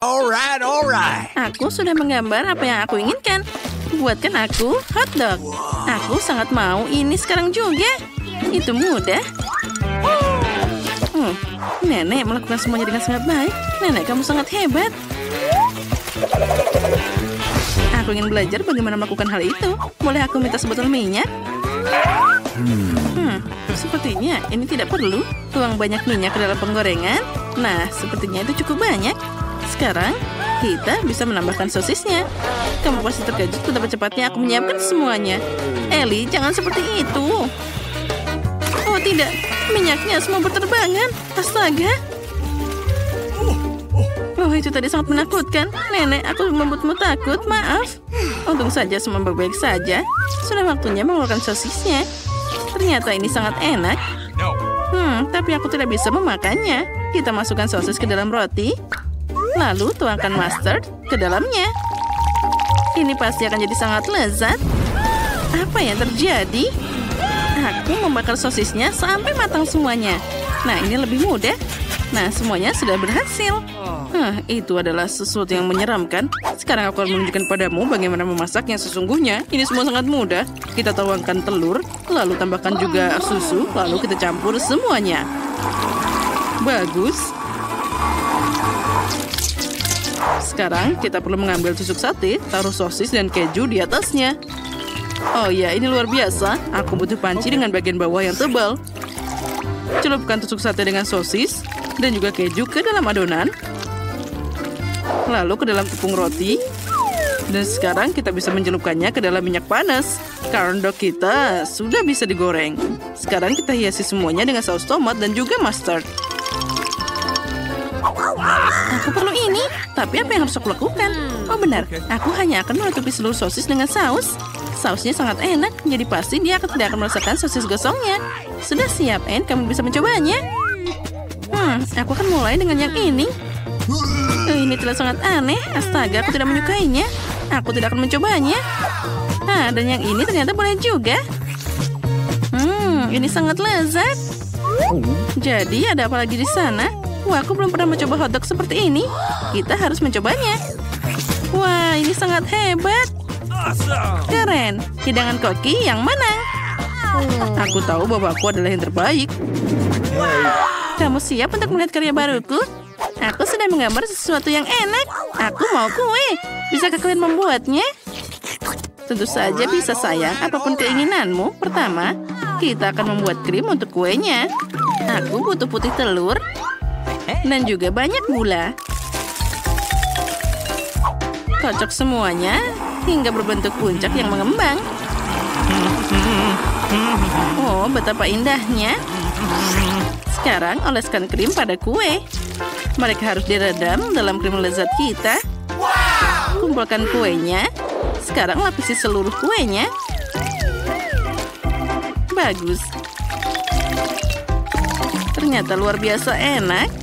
Alright. Aku sudah menggambar apa yang aku inginkan. Buatkan aku hotdog. Aku sangat mau ini sekarang juga. Itu mudah. Nenek melakukan semuanya dengan sangat baik. Nenek, kamu sangat hebat. Aku ingin belajar bagaimana melakukan hal itu. Boleh aku minta sebotol minyak? Sepertinya ini tidak perlu. Tuang banyak minyak ke dalam penggorengan. Nah, sepertinya itu cukup banyak. Sekarang, kita bisa menambahkan sosisnya. Kamu pasti terkejut betapa cepatnya aku menyiapkan semuanya. Ellie, jangan seperti itu. Oh tidak, minyaknya semua berterbangan. Astaga. Oh, itu tadi sangat menakutkan. Nenek, aku membuatmu takut. Maaf. Untung saja semua baik-baik saja. Sudah waktunya mengeluarkan sosisnya. Ternyata ini sangat enak. Tapi aku tidak bisa memakannya. Kita masukkan sosis ke dalam roti. Lalu tuangkan mustard ke dalamnya. Ini pasti akan jadi sangat lezat. Apa yang terjadi? Aku membakar sosisnya sampai matang semuanya. Nah, ini lebih mudah. Nah, semuanya sudah berhasil. Itu adalah sesuatu yang menyeramkan. Sekarang aku akan menunjukkan padamu bagaimana memasak yang sesungguhnya. Ini semua sangat mudah. Kita tuangkan telur, lalu tambahkan juga susu, lalu kita campur semuanya. Bagus. Sekarang kita perlu mengambil tusuk sate, taruh sosis dan keju di atasnya. Oh ya, ini luar biasa. Aku butuh panci dengan bagian bawah yang tebal. Celupkan tusuk sate dengan sosis dan juga keju ke dalam adonan. Lalu ke dalam tepung roti. Dan sekarang kita bisa mencelupkannya ke dalam minyak panas. Corn dog kita sudah bisa digoreng. Sekarang kita hiasi semuanya dengan saus tomat dan juga mustard. Aku perlu ini, tapi apa yang harus aku lakukan? Oh benar, aku hanya akan menutupi seluruh sosis dengan saus. Sausnya sangat enak, jadi pasti dia tidak akan merasakan sosis gosongnya. Sudah siap, Anne? Kamu bisa mencobanya. Aku akan mulai dengan yang ini. Ini terlihat sangat aneh. Astaga, aku tidak menyukainya. Aku tidak akan mencobanya. Dan yang ini ternyata boleh juga. Ini sangat lezat. Jadi ada apa lagi di sana? Wah, aku belum pernah mencoba hotdog seperti ini. Kita harus mencobanya. Wah, ini sangat hebat. Keren. Hidangan koki yang menang. Aku tahu bahwa aku adalah yang terbaik. Kamu siap untuk melihat karya baruku? Aku sudah menggambar sesuatu yang enak. Aku mau kue. Bisakah kalian membuatnya? Tentu saja bisa, sayang. Apapun keinginanmu. Pertama, kita akan membuat krim untuk kuenya. Aku butuh putih telur. Dan juga banyak gula. Kocok semuanya hingga berbentuk puncak yang mengembang. Oh, betapa indahnya. Sekarang oleskan krim pada kue. Mereka harus diredam dalam krim lezat kita. Kumpulkan kuenya. Sekarang lapisi seluruh kuenya. Bagus. Ternyata luar biasa enak.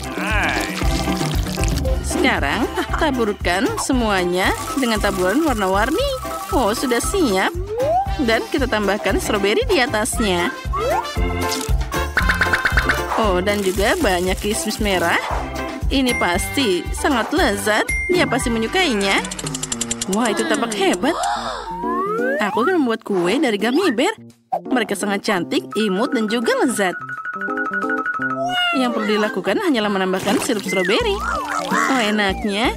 Sekarang taburkan semuanya dengan taburan warna-warni. Oh, sudah siap. Dan kita tambahkan stroberi di atasnya. Oh, dan juga banyak kismis merah. Ini pasti sangat lezat. Dia pasti menyukainya. Wah, itu tampak hebat. Aku akan membuat kue dari gummy bear. Mereka sangat cantik, imut, dan juga lezat. Yang perlu dilakukan hanyalah menambahkan sirup stroberi. Oh, enaknya.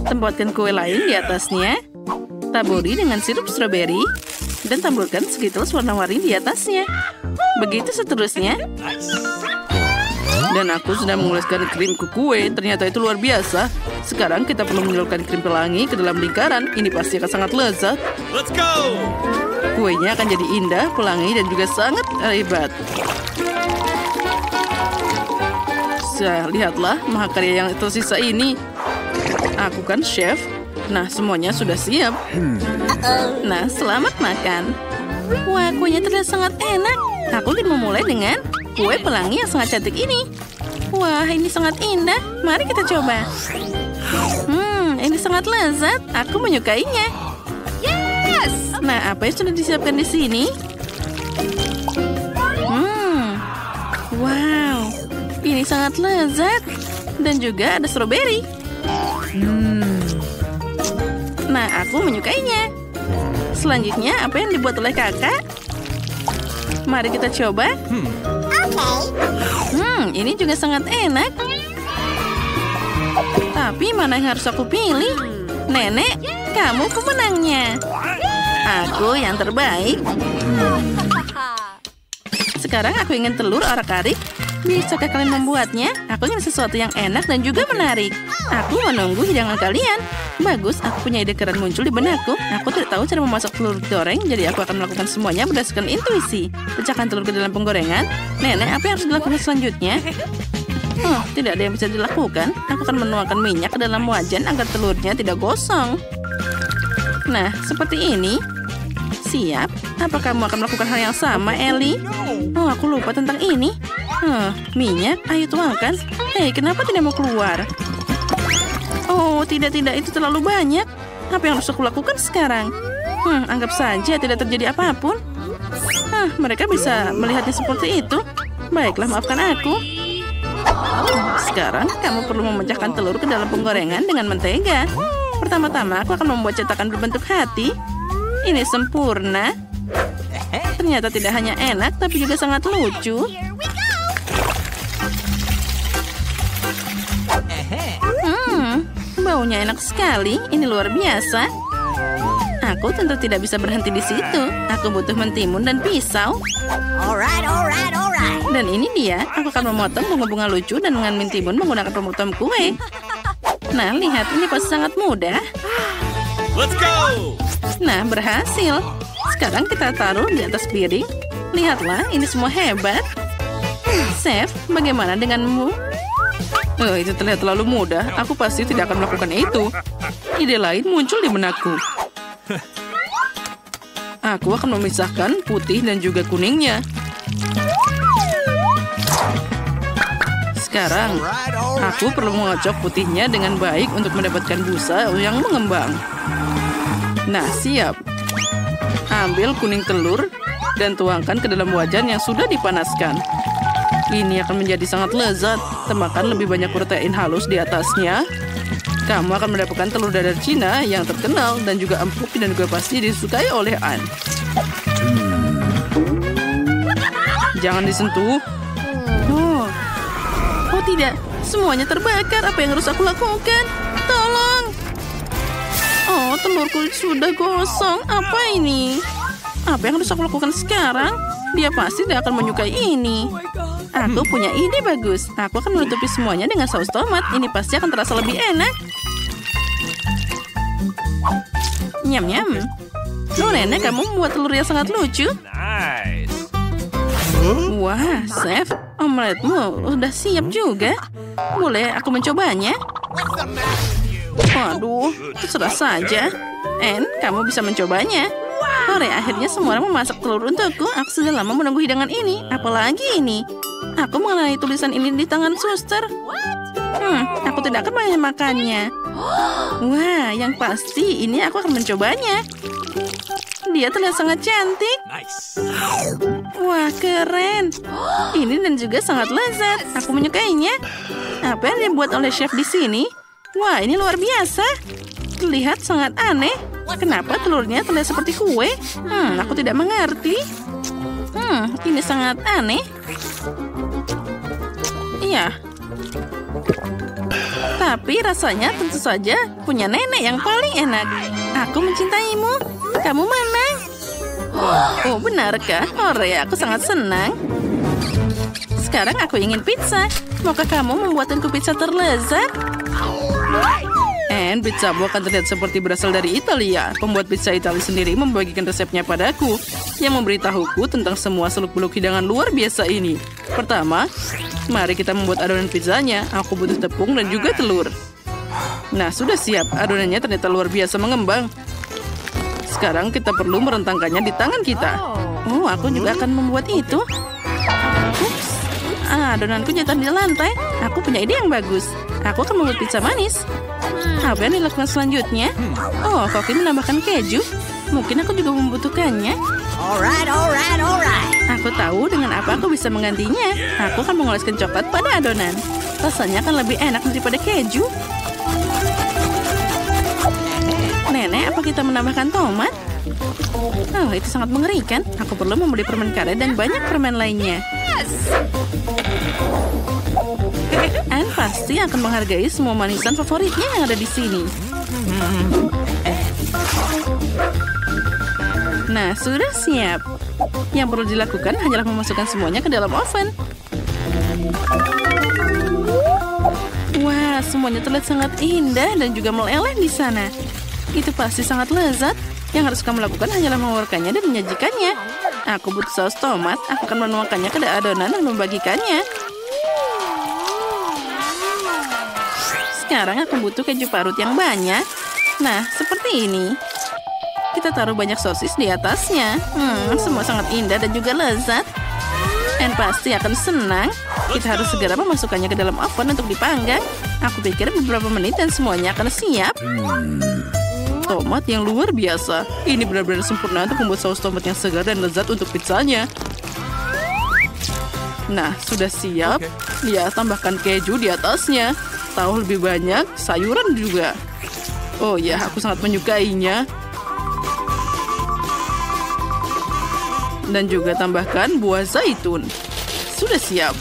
Tempatkan kue lain di atasnya. Taburi dengan sirup stroberi. Dan taburkan Skittles warna-warni di atasnya. Begitu seterusnya. Dan aku sudah mengoleskan krim ke kue. Ternyata itu luar biasa. Sekarang kita perlu menyalurkan krim pelangi ke dalam lingkaran. Ini pasti akan sangat lezat. Let's go! Kuenya akan jadi indah, pelangi, dan juga sangat hebat. Lihatlah mahakarya yang tersisa ini. Aku kan chef. Nah, semuanya sudah siap. Nah, selamat makan. Wah, kuenya terlihat sangat enak. Aku ingin memulai dengan kue pelangi yang sangat cantik ini. Wah, ini sangat indah. Mari kita coba. Ini sangat lezat. Aku menyukainya. Yes! Nah, apa yang sudah disiapkan di sini? Wow, ini sangat lezat. Dan juga ada stroberi. Nah, aku menyukainya. Selanjutnya, apa yang dibuat oleh kakak? Mari kita coba. Ini juga sangat enak. Tapi mana yang harus aku pilih? Nenek, kamu pemenangnya. Aku yang terbaik. Sekarang aku ingin telur orak-arik. Bisakah kalian membuatnya? Aku ingin sesuatu yang enak dan juga menarik. Aku menunggu hidangan kalian. Bagus, aku punya ide keren muncul di benakku. Aku tidak tahu cara memasak telur goreng, jadi aku akan melakukan semuanya berdasarkan intuisi. Pecahkan telur ke dalam penggorengan. Nenek, apa yang harus dilakukan selanjutnya? Tidak ada yang bisa dilakukan. Aku akan menuangkan minyak ke dalam wajan agar telurnya tidak gosong. Nah, seperti ini. Siap. Apa kamu akan melakukan hal yang sama, Ellie? Aku lupa tentang ini. Minyak, ayo tuangkan. Hei, kenapa tidak mau keluar? Oh, tidak, itu terlalu banyak. Apa yang harus aku lakukan sekarang? Anggap saja tidak terjadi apapun. Mereka bisa melihatnya seperti itu. Baiklah, maafkan aku. Sekarang, kamu perlu memecahkan telur ke dalam penggorengan dengan mentega. Pertama-tama, aku akan membuat cetakan berbentuk hati. Ini sempurna. Ternyata tidak hanya enak, tapi juga sangat lucu. Baunya enak sekali. Ini luar biasa. Aku tentu tidak bisa berhenti di situ. Aku butuh mentimun dan pisau. Alright. Dan ini dia. Aku akan memotong bunga-bunga lucu dan dengan mentimun menggunakan pemotong kue. Nah, lihat. Ini pasti sangat mudah. Let's go! Nah, berhasil. Sekarang kita taruh di atas piring. Lihatlah, ini semua hebat. Chef, bagaimana denganmu? Itu terlihat terlalu mudah. Aku pasti tidak akan melakukan itu. Ide lain muncul di benakku. Aku akan memisahkan putih dan juga kuningnya. Sekarang, aku perlu mengocok putihnya dengan baik untuk mendapatkan busa yang mengembang. Nah, siap. Ambil kuning telur dan tuangkan ke dalam wajan yang sudah dipanaskan. Ini akan menjadi sangat lezat. Tambahkan lebih banyak protein halus di atasnya. Kamu akan mendapatkan telur dadar Cina yang terkenal dan juga empuk dan juga pasti disukai oleh Anne. Jangan disentuh. Oh tidak, semuanya terbakar. Apa yang harus aku lakukan? Tolong. Oh, telurku sudah gosong. Apa ini? Apa yang harus aku lakukan sekarang? Dia pasti tidak akan menyukai ini. Aku punya ide bagus. Aku akan menutupi semuanya dengan saus tomat. Ini pasti akan terasa lebih enak. Nyam-nyam. Nenek, kamu membuat telur yang sangat lucu. Nice. Wah, chef, omeletmu udah siap juga. Boleh aku mencobanya? Waduh, terserah saja. Anne, kamu bisa mencobanya. Hore, akhirnya semua orang memasak telur untukku. Aku sudah lama menunggu hidangan ini. Apalagi ini. Aku mengenali tulisan ini di tangan suster. Aku tidak akan banyak makannya. Wah, yang pasti ini aku akan mencobanya. Dia terlihat sangat cantik. Nice. Wah, keren. Ini dan juga sangat lezat. Aku menyukainya. Apa yang dibuat oleh chef di sini? Wah, ini luar biasa. Terlihat sangat aneh. Kenapa telurnya terlihat seperti kue? Aku tidak mengerti. Ini sangat aneh. Iya. Tapi rasanya tentu saja punya nenek yang paling enak. Aku mencintaimu. Kamu mana? Oh, benarkah? Hore, aku sangat senang. Sekarang aku ingin pizza. Maukah kamu membuatku pizza terlezat? And pizzamu akan terlihat seperti berasal dari Italia. Pembuat pizza Italia sendiri membagikan resepnya padaku, yang memberitahuku tentang semua seluk-beluk hidangan luar biasa ini. Pertama, mari kita membuat adonan pizzanya. Aku butuh tepung dan juga telur. Nah, sudah siap. Adonannya ternyata luar biasa mengembang. Sekarang kita perlu merentangkannya di tangan kita. Oh, aku juga akan membuat itu. Ups. Adonanku jatuh di lantai. Aku punya ide yang bagus. Aku akan membuat pizza manis. Apa yang dilakukan selanjutnya? Oh, Koki menambahkan keju. Mungkin aku juga membutuhkannya. Alright. Aku tahu dengan apa aku bisa menggantinya. Aku akan mengoleskan coklat pada adonan. Rasanya akan lebih enak daripada keju. kita menambahkan tomat? Oh, itu sangat mengerikan. Aku perlu membeli permen karet dan banyak permen lainnya. Anne pasti akan menghargai semua manisan favoritnya yang ada di sini. Nah, sudah siap. Yang perlu dilakukan hanyalah memasukkan semuanya ke dalam oven. Wah, semuanya terlihat sangat indah dan juga meleleh di sana. Itu pasti sangat lezat. Yang harus kamu lakukan hanyalah mengeluarkannya dan menyajikannya. Aku butuh saus tomat. Aku akan menuangkannya ke adonan dan membagikannya. Sekarang aku butuh keju parut yang banyak. Nah, seperti ini. Kita taruh banyak sosis di atasnya. Semua sangat indah dan juga lezat. Anne pasti akan senang. Kita harus segera memasukkannya ke dalam oven untuk dipanggang. Aku pikir beberapa menit dan semuanya akan siap. Tomat yang luar biasa. Ini benar-benar sempurna untuk membuat saus tomat yang segar dan lezat untuk pizzanya. Nah, sudah siap. Dia tambahkan keju di atasnya. Tahu lebih banyak, sayuran juga. Oh ya, aku sangat menyukainya. Dan juga tambahkan buah zaitun. Sudah siap.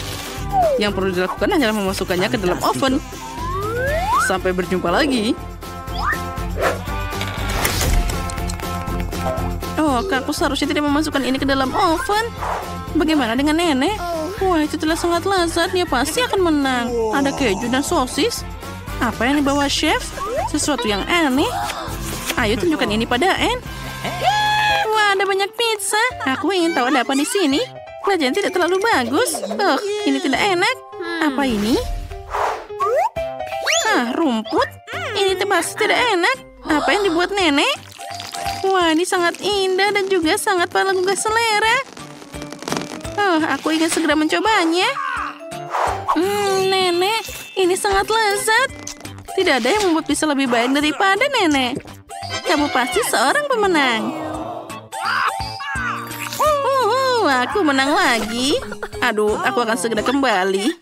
Yang perlu dilakukan hanyalah memasukkannya ke dalam oven. Sampai berjumpa lagi. Oh, aku seharusnya tidak memasukkan ini ke dalam oven. Bagaimana dengan nenek? Wah, itu telah sangat lezat. Dia pasti akan menang. Ada keju dan sosis. Apa yang dibawa chef? Sesuatu yang aneh. Ayo tunjukkan ini pada Anne. Wah, ada banyak pizza. Aku ingin tahu ada apa di sini. Kelihatannya tidak terlalu bagus. Oh, ini tidak enak. Apa ini? Rumput. Ini pasti tidak enak. Apa yang dibuat nenek? Wah, ini sangat indah dan juga sangat menggugah selera. Oh, aku ingin segera mencobanya. Nenek, ini sangat lezat. Tidak ada yang membuat pizza lebih baik daripada nenek. Kamu pasti seorang pemenang. Aku menang lagi. Aduh, aku akan segera kembali.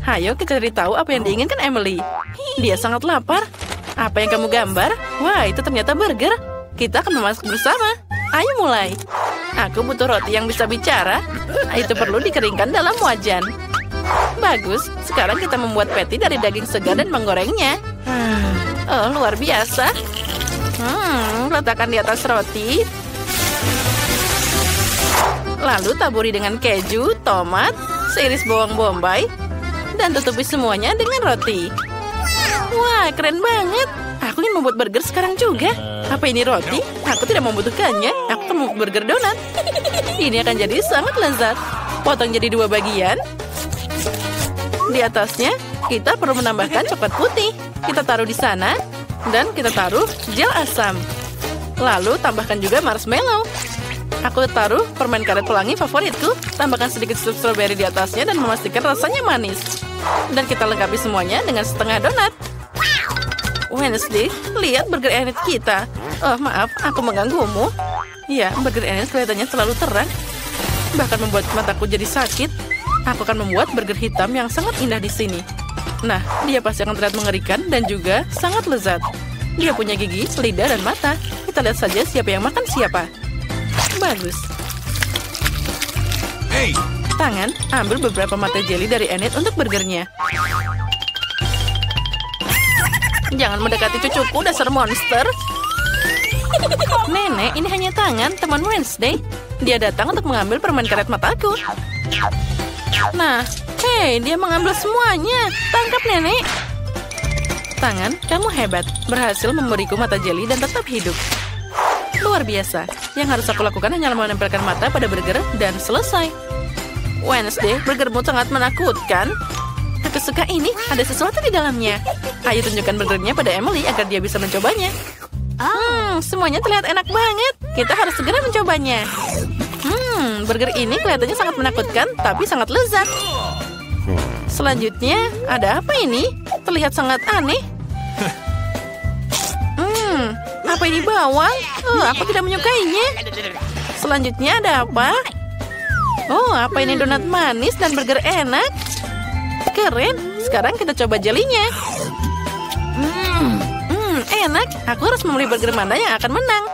Hayo kita cari tahu apa yang diinginkan Emily. Dia sangat lapar. Apa yang kamu gambar? Wah, itu ternyata burger. Kita akan memasak bersama. Ayo mulai. Aku butuh roti yang bisa bicara. Itu perlu dikeringkan dalam wajan. Bagus. Sekarang kita membuat patty dari daging segar dan menggorengnya. Oh, luar biasa. Letakkan di atas roti. Lalu taburi dengan keju, tomat, seiris bawang bombay, dan tutupi semuanya dengan roti. Wah, keren banget. Aku ingin membuat burger sekarang juga. Apa ini roti? Aku tidak membutuhkannya. Aku akan membuat burger donat. Ini akan jadi sangat lezat. Potong jadi 2 bagian. Di atasnya, kita perlu menambahkan coklat putih. Kita taruh di sana. Dan kita taruh gel asam. Lalu tambahkan juga marshmallow. Aku taruh permen karet pelangi favoritku. Tambahkan sedikit sup strawberry di atasnya dan memastikan rasanya manis. Dan kita lengkapi semuanya dengan setengah donat. Wednesday, lihat burger Enid kita. Oh, maaf, aku mengganggumu. Ya, burger Enid kelihatannya terlalu terang. Bahkan membuat mataku jadi sakit. Aku akan membuat burger hitam yang sangat indah di sini. Nah, dia pasti akan terlihat mengerikan dan juga sangat lezat. Dia punya gigi, lidah, dan mata. Kita lihat saja siapa yang makan siapa. Bagus. Hey. Tangan, ambil beberapa mata jelly dari Enid untuk burgernya. Jangan mendekati cucuku, dasar monster. Nenek, ini hanya tangan teman Wednesday. Dia datang untuk mengambil permen karet mataku. Nah, hei, dia mengambil semuanya. Tangkap, nenek. Tangan, kamu hebat. Berhasil memberiku mata jelly dan tetap hidup. Luar biasa. Yang harus aku lakukan hanyalah menempelkan mata pada burger dan selesai. Wednesday, burgermu sangat menakutkan. Aku suka ini, ada sesuatu di dalamnya. Ayo tunjukkan burgernya pada Emily agar dia bisa mencobanya. Semuanya terlihat enak banget. Kita harus segera mencobanya. Burger ini kelihatannya sangat menakutkan, tapi sangat lezat. Selanjutnya, ada apa ini? Terlihat sangat aneh. Apa ini bawang? Oh, aku tidak menyukainya. Selanjutnya ada apa? Oh, apa ini donat manis dan burger enak? Keren. Sekarang kita coba jelinya. enak. Aku harus memilih burger mana yang akan menang.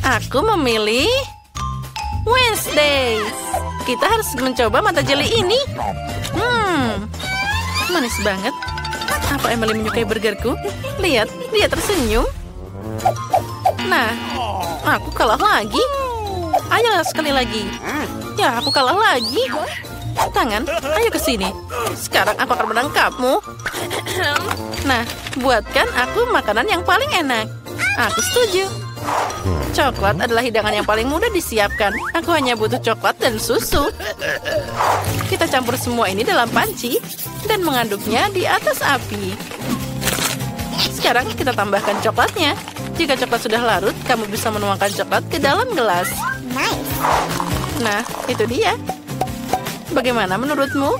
Aku memilih Wednesday. Kita harus mencoba mata jelly ini. Manis banget. Apa Emily menyukai burgerku? Lihat, dia tersenyum. Nah, aku kalah lagi. Ayo sekali lagi. Ya, aku kalah lagi. Tangan, ayo ke sini. Sekarang aku akan menangkapmu. Nah, buatkan aku makanan yang paling enak. Aku setuju. Coklat adalah hidangan yang paling mudah disiapkan. Aku hanya butuh coklat dan susu. Kita campur semua ini dalam panci dan mengaduknya di atas api. Sekarang kita tambahkan coklatnya. Jika coklat sudah larut, kamu bisa menuangkan coklat ke dalam gelas. Nah, itu dia. Bagaimana menurutmu?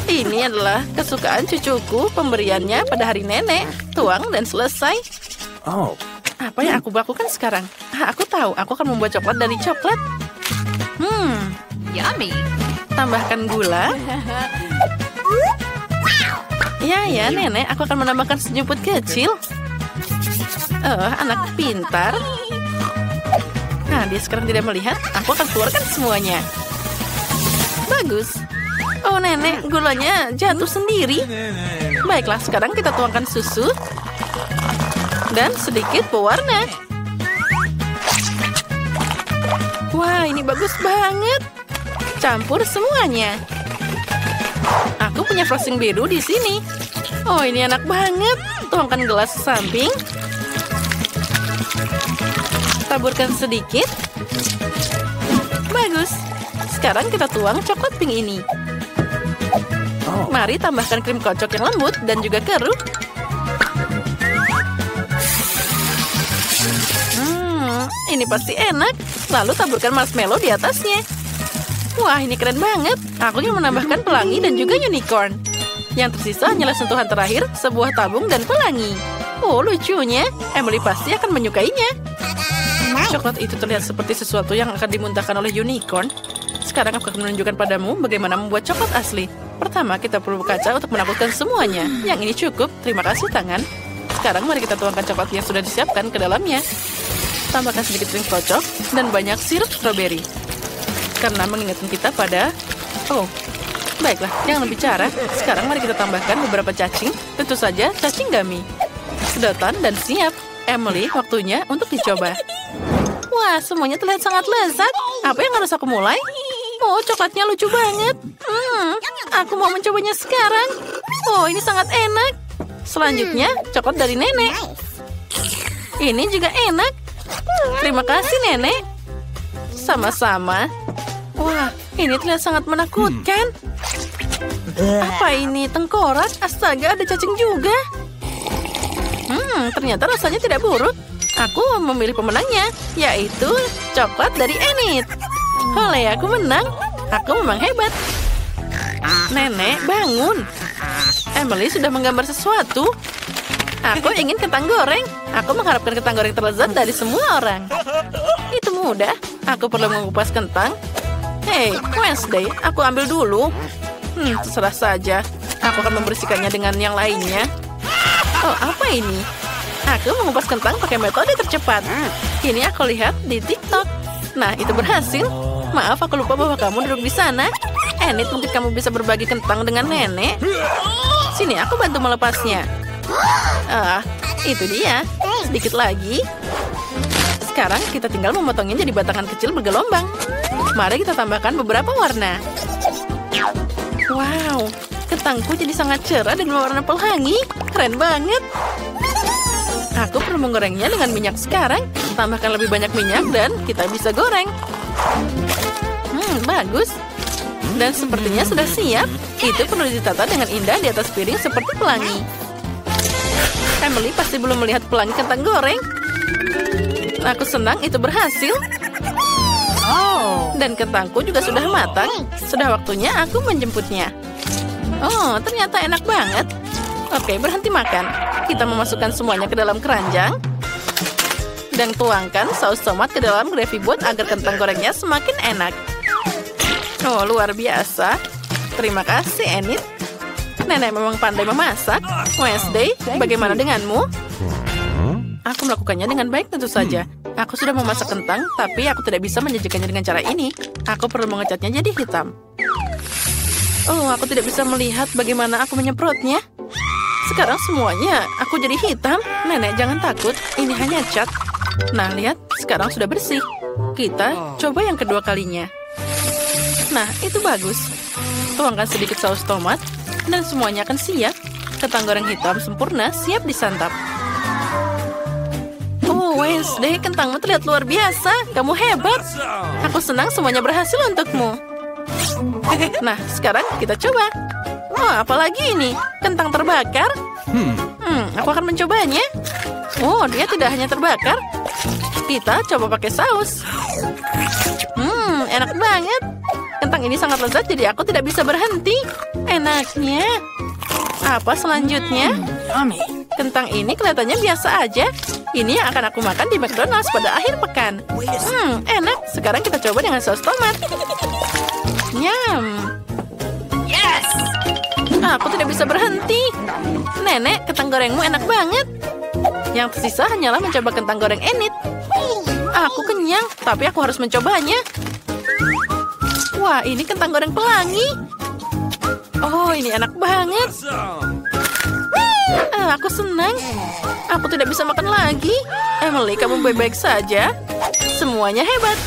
Ini adalah kesukaan cucuku, pemberiannya pada hari nenek. Tuang dan selesai. Apa yang aku lakukan sekarang? Aku tahu, aku akan membuat coklat dari coklat. Yummy. Tambahkan gula. Ya, nenek, aku akan menambahkan sejumput kecil. Anak pintar. Nah, dia sekarang tidak melihat. Aku akan keluarkan semuanya. Bagus. Oh, nenek, gulanya jatuh sendiri. Baiklah, sekarang kita tuangkan susu. Dan sedikit pewarna. Wah, ini bagus banget. Campur semuanya. Aku punya frosting biru di sini. Oh, ini enak banget. Tuangkan gelas samping. Taburkan sedikit. Bagus. Sekarang kita tuang coklat pink ini. Mari tambahkan krim kocok yang lembut dan juga keruh. Ini pasti enak. Lalu taburkan marshmallow di atasnya. Wah, ini keren banget. Aku ingin menambahkan pelangi dan juga unicorn. Yang tersisa hanyalah sentuhan terakhir, sebuah tabung dan pelangi. Oh, lucunya. Emily pasti akan menyukainya. Coklat itu terlihat seperti sesuatu yang akan dimuntahkan oleh unicorn. Sekarang aku akan menunjukkan padamu bagaimana membuat coklat asli. Pertama, kita perlu kaca untuk menakutkan semuanya. Yang ini cukup. Terima kasih, tangan. Sekarang mari kita tuangkan coklat yang sudah disiapkan ke dalamnya. Tambahkan sedikit krim kocok dan banyak sirup stroberi. Karena mengingatkan kita pada... Oh, baiklah, jangan bicara. Sekarang mari kita tambahkan beberapa cacing. Tentu saja cacing gummy. Sedotan dan siap. Emily, waktunya untuk dicoba. Wah, semuanya terlihat sangat lezat. Apa yang harus aku mulai? Oh, coklatnya lucu banget. Aku mau mencobanya sekarang. Oh, ini sangat enak. Selanjutnya, coklat dari nenek. Ini juga enak. Terima kasih, nenek. Sama-sama. Wah, ini terlihat sangat menakutkan. Apa ini? Tengkorak? Astaga, ada cacing juga. Ternyata rasanya tidak buruk. Aku memilih pemenangnya, yaitu coklat dari Enid. Oleh, aku menang. Aku memang hebat. Nenek, bangun. Emily sudah menggambar sesuatu. Aku ingin kentang goreng. Aku mengharapkan kentang goreng terlezat dari semua orang. Itu mudah. Aku perlu mengupas kentang. Hei, Wednesday, aku ambil dulu. Terserah saja. Aku akan membersihkannya dengan yang lainnya. Oh, apa ini? Aku mengupas kentang pakai metode tercepat. Ini aku lihat di TikTok. Nah, itu berhasil. Maaf, aku lupa bahwa kamu duduk di sana. Enid, mungkin kamu bisa berbagi kentang dengan nenek. Sini, aku bantu melepasnya. Itu dia. Sedikit lagi. Sekarang kita tinggal memotongnya jadi batangan kecil bergelombang. Mari kita tambahkan beberapa warna. Wow, kentangku jadi sangat cerah dengan warna pelangi. Keren banget. Aku perlu menggorengnya dengan minyak sekarang. Tambahkan lebih banyak minyak dan kita bisa goreng. Bagus. Dan sepertinya sudah siap. Itu perlu ditata dengan indah di atas piring seperti pelangi. Emily pasti belum melihat pelangi kentang goreng. Aku senang itu berhasil. Dan kentangku juga sudah matang. Sudah waktunya aku menjemputnya. Oh, ternyata enak banget. Oke, berhenti makan. Kita memasukkan semuanya ke dalam keranjang. Dan tuangkan saus tomat ke dalam gravy boat agar kentang gorengnya semakin enak. Oh, luar biasa. Terima kasih, Enid. Nenek memang pandai memasak. Wednesday, bagaimana denganmu? Aku melakukannya dengan baik tentu saja. Aku sudah memasak kentang, tapi aku tidak bisa menyajikannya dengan cara ini. Aku perlu mengecatnya jadi hitam. Oh, aku tidak bisa melihat bagaimana aku menyemprotnya. Sekarang semuanya aku jadi hitam. Nenek, jangan takut. Ini hanya cat. Nah, lihat. Sekarang sudah bersih. Kita coba yang kedua kalinya. Nah, itu bagus. Tuangkan sedikit saus tomat, dan semuanya akan siap. Kentang goreng hitam sempurna, siap disantap. Oh, Wednesday, kentangmu terlihat luar biasa. Kamu hebat. Aku senang semuanya berhasil untukmu. Nah, sekarang kita coba. Oh, apalagi ini? Kentang terbakar? Aku akan mencobanya. Oh, dia tidak hanya terbakar. Kita coba pakai saus. Enak banget. Kentang ini sangat lezat, jadi aku tidak bisa berhenti. Enaknya. Apa selanjutnya? Kentang ini kelihatannya biasa aja. Ini yang akan aku makan di McDonald's pada akhir pekan. Enak. Sekarang kita coba dengan saus tomat. Nyam. Yes! Aku tidak bisa berhenti. Nenek, kentang gorengmu enak banget. Yang tersisa hanyalah mencoba kentang goreng Enid. Aku kenyang, tapi aku harus mencobanya. Wah, ini kentang goreng pelangi. Oh, ini enak banget. Aku senang. Aku tidak bisa makan lagi. Emily, kamu baik-baik saja? Semuanya hebat.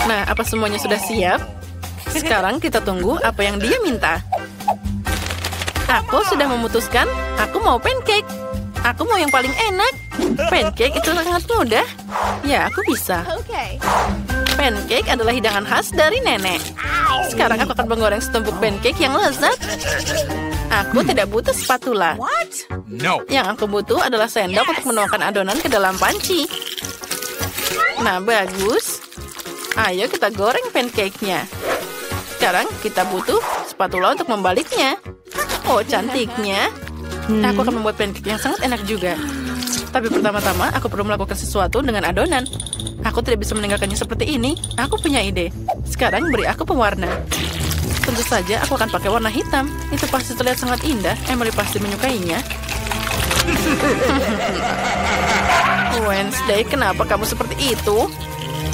Nah, apa semuanya sudah siap? Sekarang kita tunggu apa yang dia minta. Aku sudah memutuskan, aku mau pancake. Aku mau yang paling enak. Pancake itu sangat mudah. Ya, aku bisa. Pancake adalah hidangan khas dari nenek. Sekarang aku akan menggoreng setumpuk pancake yang lezat. Aku tidak butuh spatula. Yang aku butuh adalah sendok untuk menuangkan adonan ke dalam panci. Nah, bagus. Ayo kita goreng pancake-nya. Sekarang kita butuh spatula untuk membaliknya. Oh, cantiknya. Aku akan membuat pancake yang sangat enak juga. Tapi pertama-tama aku perlu melakukan sesuatu dengan adonan. Aku tidak bisa meninggalkannya seperti ini. Aku punya ide. Sekarang beri aku pewarna. Tentu saja aku akan pakai warna hitam. Itu pasti terlihat sangat indah. Emily pasti menyukainya. Wednesday, kenapa kamu seperti itu?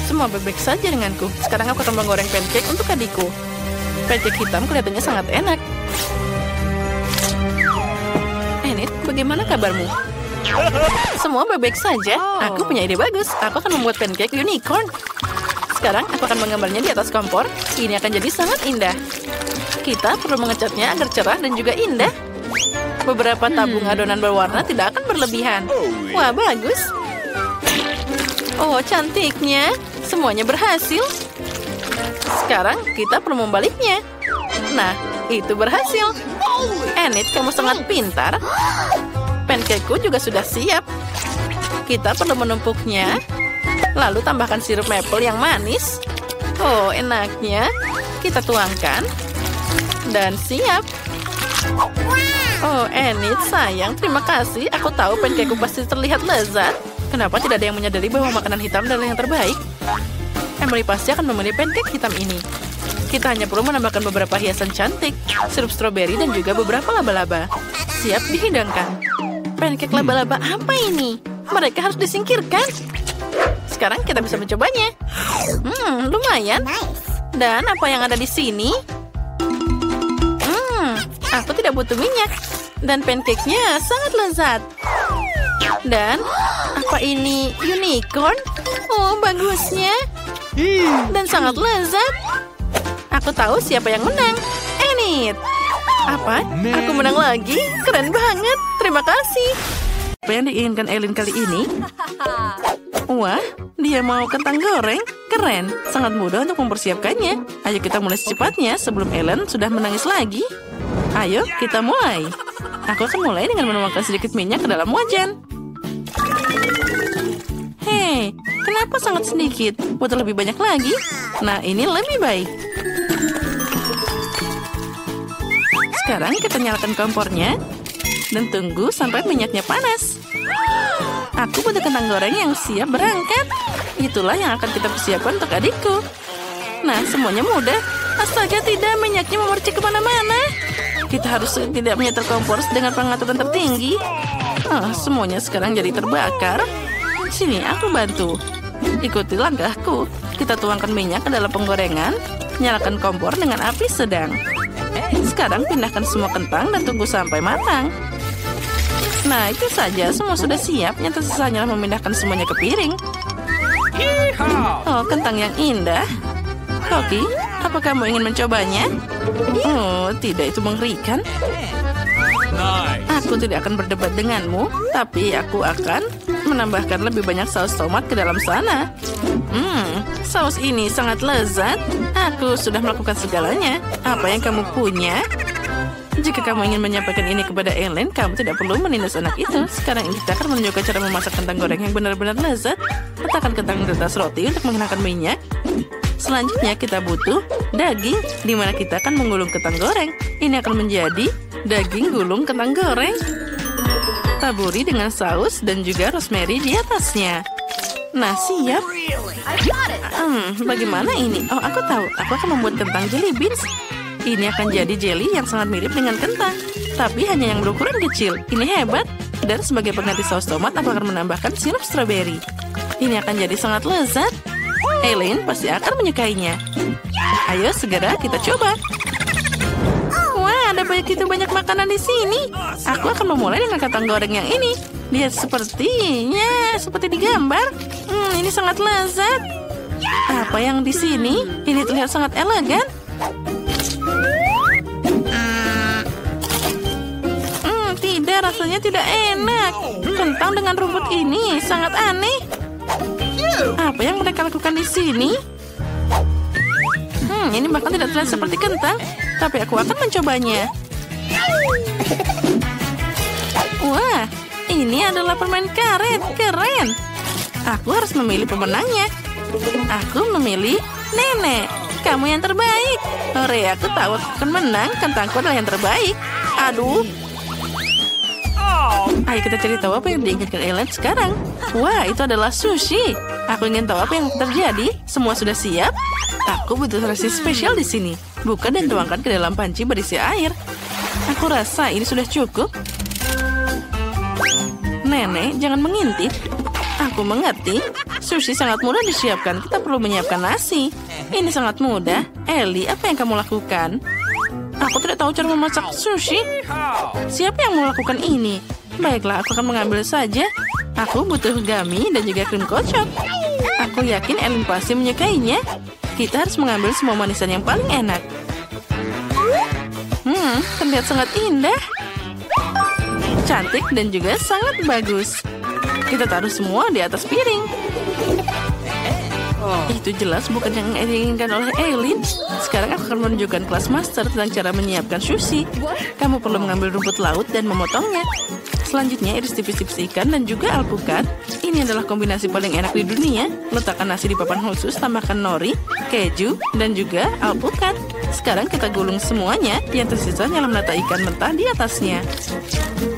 Semua baik-baik saja denganku. Sekarang aku akan menggoreng pancake untuk adikku. Pancake hitam kelihatannya sangat enak. Enid, bagaimana kabarmu? Semua baik-baik saja. Aku punya ide bagus. Aku akan membuat pancake unicorn. Sekarang aku akan menggambarnya di atas kompor. Ini akan jadi sangat indah. Kita perlu mengecatnya agar cerah dan juga indah. Beberapa tabung adonan berwarna tidak akan berlebihan. Wah, bagus. Oh, cantiknya. Semuanya berhasil. Sekarang kita perlu membaliknya. Nah, itu berhasil. Enid, kamu sangat pintar. Pancake-ku juga sudah siap. Kita perlu menumpuknya. Lalu tambahkan sirup maple yang manis. Oh, enaknya. Kita tuangkan. Dan siap. Oh, Enid, sayang. Terima kasih. Aku tahu pancake-ku pasti terlihat lezat. Kenapa tidak ada yang menyadari bahwa makanan hitam adalah yang terbaik? Emily pasti akan memilih pancake hitam ini. Kita hanya perlu menambahkan beberapa hiasan cantik, sirup stroberi, dan juga beberapa laba-laba. Siap dihidangkan. Pancake laba-laba apa ini? Mereka harus disingkirkan. Sekarang kita bisa mencobanya. Lumayan. Dan apa yang ada di sini? Aku tidak butuh minyak. Dan pancake-nya sangat lezat. Dan apa ini unicorn? Oh, bagusnya. Dan sangat lezat. Aku tahu siapa yang menang. Enid. Apa? Aku menang lagi? Keren banget. Terima kasih. Apa yang diinginkan Ellen kali ini? Wah, dia mau kentang goreng. Keren. Sangat mudah untuk mempersiapkannya. Ayo kita mulai secepatnya sebelum Ellen sudah menangis lagi. Ayo, kita mulai. Aku akan mulai dengan menuangkan sedikit minyak ke dalam wajan. Hei, kenapa sangat sedikit? Butuh lebih banyak lagi. Nah, ini lebih baik. Sekarang kita nyalakan kompornya. Dan tunggu sampai minyaknya panas. Aku butuh kentang goreng yang siap berangkat. Itulah yang akan kita persiapkan untuk adikku. Nah, semuanya mudah. Astaga, tidak, minyaknya memercik kemana-mana. Kita harus tidak menyetel kompor dengan pengaturan tertinggi. Oh, semuanya sekarang jadi terbakar. Sini, aku bantu. Ikuti langkahku. Kita tuangkan minyak ke dalam penggorengan. Nyalakan kompor dengan api sedang. Sekarang pindahkan semua kentang dan tunggu sampai matang. Nah, itu saja. Semua sudah siap. Yang tersisa hanyalah memindahkan semuanya ke piring. Oh, kentang yang indah. Koki, apa kamu ingin mencobanya? Oh, tidak, itu mengerikan. Aku tidak akan berdebat denganmu, tapi aku akan menambahkan lebih banyak saus tomat ke dalam sana. Saus ini sangat lezat. Aku sudah melakukan segalanya. Apa yang kamu punya? Jika kamu ingin menyampaikan ini kepada Ellen, kamu tidak perlu menindas anak itu. Sekarang kita akan menunjukkan cara memasak kentang goreng yang benar-benar lezat. Letakkan kentang di atas roti untuk menghilangkan minyak. Selanjutnya kita butuh daging, di mana kita akan menggulung kentang goreng. Ini akan menjadi daging gulung kentang goreng. Taburi dengan saus dan juga rosemary di atasnya. Nah, siap. Bagaimana ini? Oh, aku tahu. Aku akan membuat kentang jelly beans. Ini akan jadi jelly yang sangat mirip dengan kentang, tapi hanya yang berukuran kecil. Ini hebat. Dan sebagai pengganti saus tomat, aku akan menambahkan sirup stroberi. Ini akan jadi sangat lezat. Ellen pasti akan menyukainya. Ayo segera kita coba. Wah, ada begitu banyak makanan di sini. Aku akan memulai dengan kentang goreng yang ini. Lihat sepertinya seperti di gambar. Ini sangat lezat. Apa yang di sini? Ini terlihat sangat elegan. Tidak, rasanya tidak enak. Kentang dengan rumput ini sangat aneh. Apa yang mereka lakukan di sini? Ini bahkan tidak terlihat seperti kentang, tapi aku akan mencobanya. Wah, ini adalah permen karet. Keren. Aku harus memilih pemenangnya. Aku memilih Nenek. Kamu yang terbaik. Hore, aku tahu aku akan menang. Kentangku adalah yang terbaik. Aduh. Ayo kita cari tahu apa yang diinginkan Ellen sekarang. Wah, itu adalah sushi. Aku ingin tahu apa yang terjadi. Semua sudah siap. Aku butuh resi spesial di sini. Buka dan tuangkan ke dalam panci berisi air. Aku rasa ini sudah cukup. Nenek, jangan mengintip. Aku mengerti. Sushi sangat mudah disiapkan. Kita perlu menyiapkan nasi. Ini sangat mudah. Ellie, apa yang kamu lakukan? Aku tidak tahu cara memasak sushi. Siapa yang melakukan ini? Baiklah, aku akan mengambil saja. Aku butuh gummy dan juga krim kocok. Aku yakin Ellen pasti menyukainya. Kita harus mengambil semua manisan yang paling enak. Terlihat sangat indah. Cantik dan juga sangat bagus. Kita taruh semua di atas piring. Itu jelas bukan yang diinginkan oleh Eileen. Sekarang aku akan menunjukkan kelas master tentang cara menyiapkan sushi. Kamu perlu mengambil rumput laut dan memotongnya. Selanjutnya iris tipis-tipis ikan dan juga alpukat. Ini adalah kombinasi paling enak di dunia. Letakkan nasi di papan khusus, tambahkan nori, keju, dan juga alpukat. Sekarang kita gulung semuanya. Yang tersisa hanyalah menata ikan mentah di atasnya.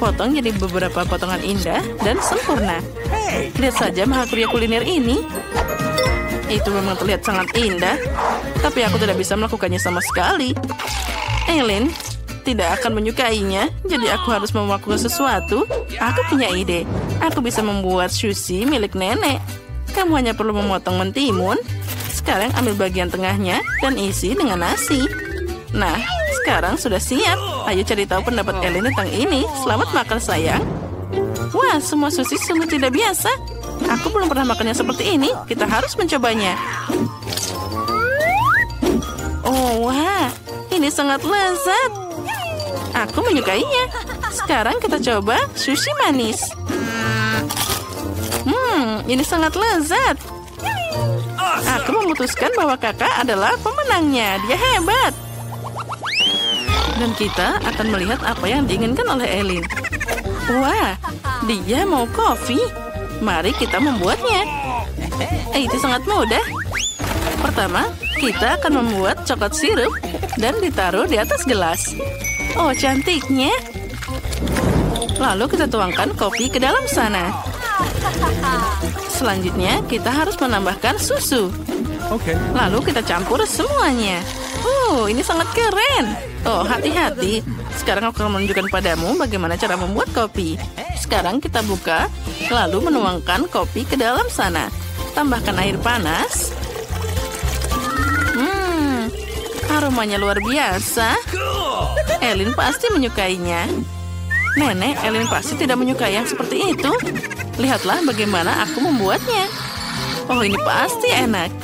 Potong jadi beberapa potongan indah dan sempurna. Lihat saja mahakarya kuliner ini. Itu memang terlihat sangat indah, tapi aku tidak bisa melakukannya sama sekali. Ellen tidak akan menyukainya, jadi aku harus melakukan sesuatu. Aku punya ide. Aku bisa membuat sushi milik nenek. Kamu hanya perlu memotong mentimun. Sekarang ambil bagian tengahnya dan isi dengan nasi. Nah, sekarang sudah siap. Ayo cari tahu pendapat Ellen tentang ini. Selamat makan, sayang. Wah, semua sushi sungguh tidak biasa. Aku belum pernah makan yang seperti ini. Kita harus mencobanya. Oh, wah. Ini sangat lezat. Aku menyukainya. Sekarang kita coba sushi manis. Ini sangat lezat. Aku memutuskan bahwa kakak adalah pemenangnya. Dia hebat. Dan kita akan melihat apa yang diinginkan oleh Ellen. Wah, dia mau kopi. Mari kita membuatnya. Itu sangat mudah. Pertama, kita akan membuat coklat sirup dan ditaruh di atas gelas. Oh, cantiknya. Lalu kita tuangkan kopi ke dalam sana. Selanjutnya, kita harus menambahkan susu. Lalu kita campur semuanya. Ini sangat keren. Oh, hati-hati. Sekarang aku akan menunjukkan padamu bagaimana cara membuat kopi. Sekarang kita buka, lalu menuangkan kopi ke dalam sana. Tambahkan air panas. Aromanya luar biasa. Elin pasti menyukainya. Nenek, Elin pasti tidak menyukai yang seperti itu. Lihatlah bagaimana aku membuatnya. Oh, ini pasti enak.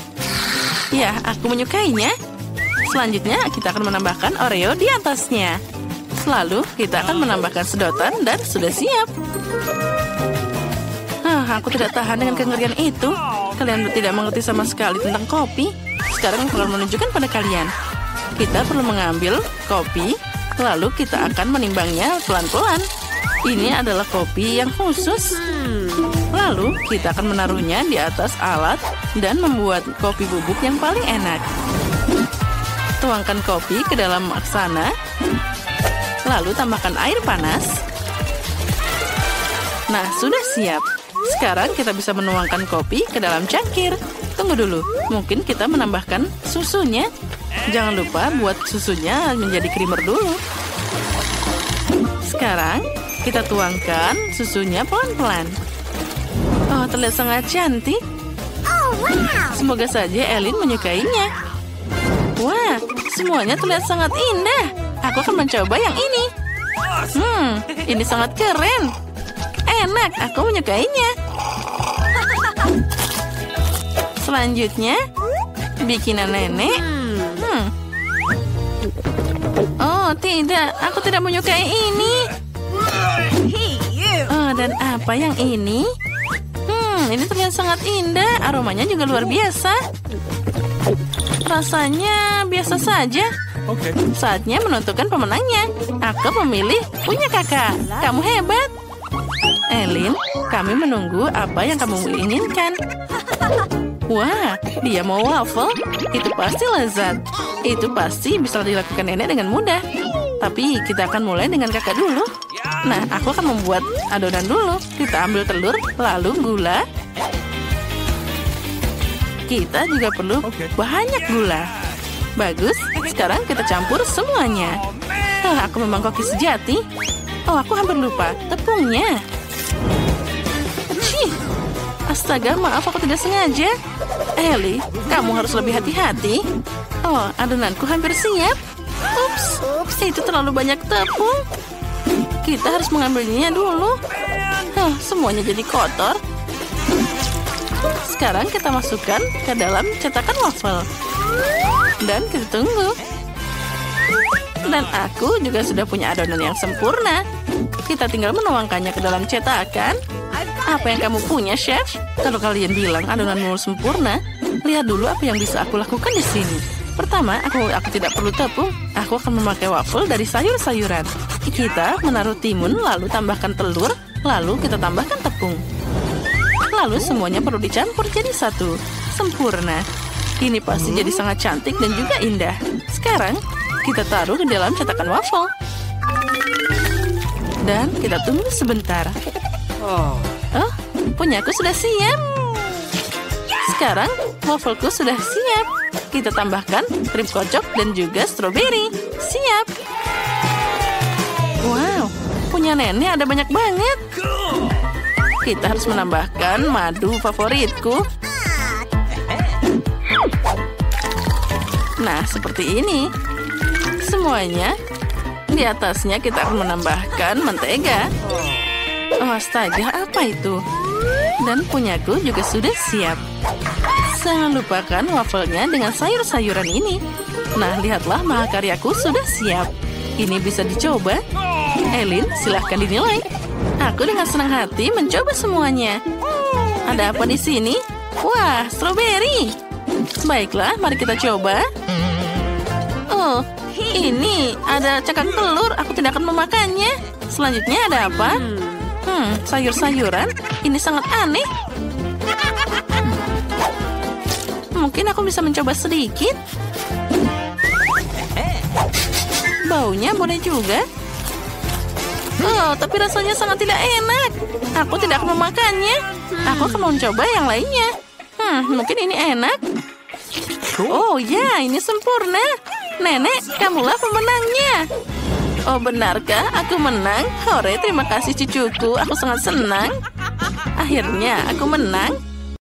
Ya, aku menyukainya. Selanjutnya, kita akan menambahkan Oreo di atasnya. Lalu, kita akan menambahkan sedotan dan sudah siap. Aku tidak tahan dengan kengerian itu. Kalian tidak mengerti sama sekali tentang kopi. Sekarang aku akan menunjukkan pada kalian. Kita perlu mengambil kopi, lalu kita akan menimbangnya pelan-pelan. Ini adalah kopi yang khusus. Lalu, kita akan menaruhnya di atas alat dan membuat kopi bubuk yang paling enak. Tuangkan kopi ke dalam maksana, lalu tambahkan air panas. Nah, sudah siap. Sekarang kita bisa menuangkan kopi ke dalam cangkir. Tunggu dulu, mungkin kita menambahkan susunya. Jangan lupa buat susunya menjadi creamer dulu. Sekarang, kita tuangkan susunya pelan-pelan. Oh, terlihat sangat cantik. Semoga saja Elin menyukainya. Wah, semuanya terlihat sangat indah. Aku akan mencoba yang ini. Ini sangat keren. Enak, aku menyukainya. Selanjutnya, bikinan nenek. Oh, tidak. Aku tidak menyukai ini. Oh, dan apa yang ini? Ini terlihat sangat indah. Aromanya juga luar biasa. Rasanya biasa saja. Saatnya menentukan pemenangnya. Aku memilih punya kakak. Kamu hebat. Elin, kami menunggu apa yang kamu inginkan. Wah, dia mau waffle. Itu pasti lezat. Itu pasti bisa dilakukan nenek dengan mudah. Tapi kita akan mulai dengan kakak dulu. Nah, aku akan membuat adonan dulu. Kita ambil telur, lalu gula. Kita juga perlu banyak gula. Bagus, sekarang kita campur semuanya. Aku memang koki sejati. Oh, aku hampir lupa. Tepungnya. Cih. Astaga, maaf aku tidak sengaja. Ellie, kamu harus lebih hati-hati. Oh, adonanku hampir siap. Ups, itu terlalu banyak tepung. Kita harus mengambilnya dulu. Semuanya jadi kotor. Sekarang kita masukkan ke dalam cetakan waffle. Dan kita tunggu. Dan aku juga sudah punya adonan yang sempurna. Kita tinggal menuangkannya ke dalam cetakan. Apa yang kamu punya, Chef? Kalau kalian bilang adonanmu sempurna, lihat dulu apa yang bisa aku lakukan di sini. Pertama, aku tidak perlu tepung. Aku akan memakai waffle dari sayur-sayuran. Kita menaruh timun, lalu tambahkan telur, lalu kita tambahkan tepung. Lalu semuanya perlu dicampur jadi satu. Sempurna. Ini pasti jadi sangat cantik dan juga indah. Sekarang, kita taruh di dalam cetakan waffle. Dan kita tunggu sebentar. Oh, punyaku sudah siap. Sekarang, waffleku sudah siap. Kita tambahkan krim kocok dan juga stroberi. Siap. Wow, punya nenek ada banyak banget. Kita harus menambahkan madu favoritku. Nah, seperti ini. Semuanya. Di atasnya kita akan menambahkan mentega. Oh, astaga, apa itu? Dan punyaku juga sudah siap. Jangan lupakan wafelnya dengan sayur-sayuran ini. Nah, lihatlah mahakaryaku sudah siap. Ini bisa dicoba. Elin, silahkan dinilai. Aku dengan senang hati mencoba semuanya. Ada apa di sini? Wah, stroberi. Baiklah, mari kita coba. Oh, ini ada cakang telur. Aku tidak akan memakannya. Selanjutnya ada apa? Sayur-sayuran. Ini sangat aneh. Mungkin aku bisa mencoba sedikit. Baunya boleh juga. Oh, tapi rasanya sangat tidak enak. Aku tidak akan memakannya. Aku akan mencoba yang lainnya. Mungkin ini enak. Oh ya, ini sempurna. Nenek, kamulah pemenangnya. Oh, benarkah aku menang? Hore, terima kasih cucuku. Aku sangat senang. Akhirnya aku menang.